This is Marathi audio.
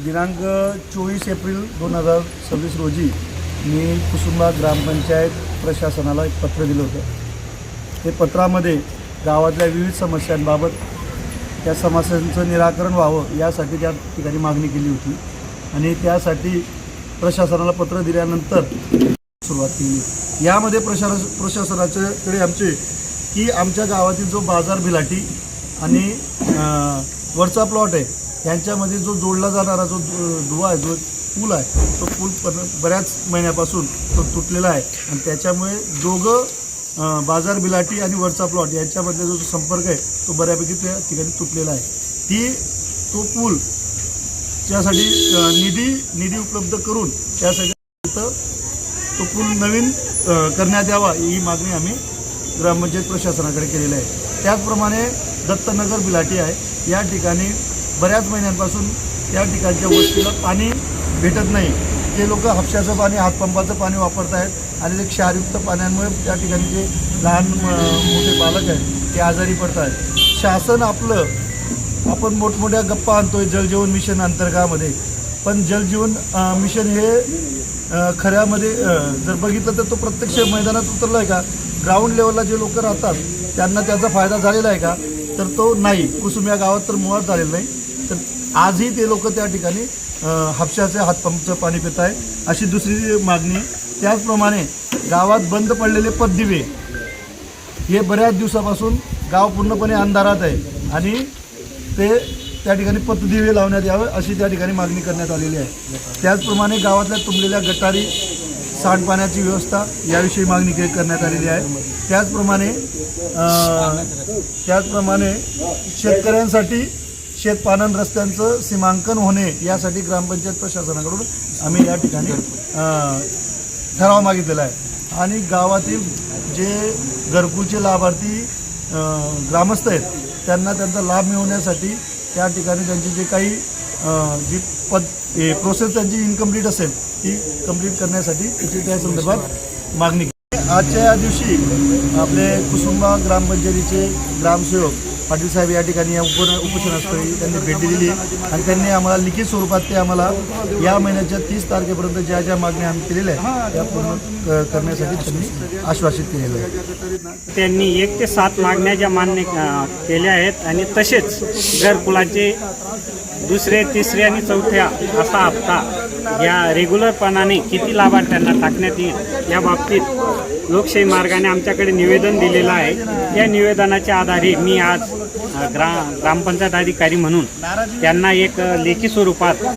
दिनांक 24 एप्रिल 2026 रोजी मी कुसुंबा ग्रामपंचायत प्रशासनाला एक पत्र दिलं होतं। ते पत्रामध्ये गावातल्या विविध समस्यांबाबत त्या समस्यांचं निराकरण व्हावं यासाठी त्या ठिकाणी मागणी केली होती आणि त्यासाठी प्रशासनाला पत्र दिल्यानंतर सुरुवात केली। यामध्ये प्रशासनाच्याकडे आमचे की आमच्या गावातील जो बाजार भिलाटी आणि वरचा प्लॉट आहे यांच्यामध्ये जो जोडला जाणारा जो दुवा आहे, जो पूल आहे, तो पूल बऱ्याच महिन्यापासून तो तुटलेला आहे आणि त्याच्यामुळे दोघं बाजार बिलाटी आणि वरचा प्लॉट यांच्यामधला जो संपर्क आहे तो बऱ्यापैकी त्या ठिकाणी तुटलेला आहे। तो पूल त्यासाठी निधी उपलब्ध करून त्यासाठी तो पूल नवीन करण्यात यावा ही मागणी आम्ही ग्रामपंचायत प्रशासनाकडे केलेली आहे। त्याचप्रमाणे दत्तनगर बिलाटी आहे, या ठिकाणी बऱ्याच महिन्यांपासून त्या ठिकाणच्या वस्तीला पाणी भेटत नाही। ते लोक हापशाचं पाणी, हातपंपाचं पाणी वापरत आहेत आणि ते क्षारयुक्त पाण्यामुळे त्या ठिकाणी जे लहान मोठे बालक आहेत ते आजारी पडत आहेत। शासन आपण मोठमोठ्या गप्पा आणतोय जलजीवन मिशन अंतर्गतामध्ये, पण जलजीवन मिशन हे खऱ्यामध्ये जर बघितलं तर तो प्रत्यक्ष मैदानात उतरला आहे का? ग्राउंड लेवलला जे लोक राहतात त्यांना त्याचा फायदा झालेला आहे का? तर तो नाही। कुसुम या गावात तर मुळात झालेलं नाही। तर आजही ते लोक त्या ठिकाणी हापशाचे हातपंपचं पाणी पित आहे, अशी दुसरी मागणी। त्याचप्रमाणे गावात बंद पडलेले पतदिवे हे बऱ्याच दिवसापासून गाव पूर्णपणे अंधारात आहे आणि ते त्या ठिकाणी पतदिवे लावण्यात यावे अशी त्या ठिकाणी मागणी करण्यात आलेली आहे। त्याचप्रमाणे गावातल्या तुंबलेल्या गटारी, सांडपाण्याची व्यवस्था याविषयी मागणी करण्यात आलेली आहे। त्याचप्रमाणे शेतकऱ्यांसाठी शेतपालन रस्त्यांचं सीमांकन होणे यासाठी ग्रामपंचायत प्रशासनाकडून आम्ही या ठिकाणी ठराव मागितलेला आहे आणि गावातील जे घरकुलचे लाभार्थी ग्रामस्थ आहेत त्यांना त्यांचा लाभ मिळवण्यासाठी त्या ठिकाणी त्यांची जे काही जी प्रोसेस त्यांची इनकम्प्लीट असेल ती कंप्लीट करण्यासाठी त्याची त्या संदर्भात मागणी केली। आजच्या या दिवशी आपले कुसुंबा ग्रामपंचायतीचे ग्रामसेवक पाटील साहेब या ठिकाणी उपोषणस्थळी त्यांनी भेटी दिली आणि त्यांनी आम्हाला लिखित स्वरूपात ते आम्हाला या महिन्याच्या 30 तारखेपर्यंत ज्या ज्या मागण्या आम्ही केलेल्या आहेत त्या पूर्ण करण्यासाठी त्यांनी आश्वासित केलेलं आहे। त्यांनी 1 ते 7 मागण्या ज्या मान्य केल्या आहेत आणि तसेच घरकुलाचे दुसरे, तिसरे आणि चौथ्या असा हप्ता या रेग्युलरपणाने किती लाभार्थ्यांना टाकण्यात येईल या बाबतीत लोकशाही मार्गाने आमच्याकडे निवेदन दिलेलं आहे। या निवेदनाच्या आधारे मी आज ग्रामपंचायत अधिकारी म्हणून त्यांना एक लेखी स्वरूपात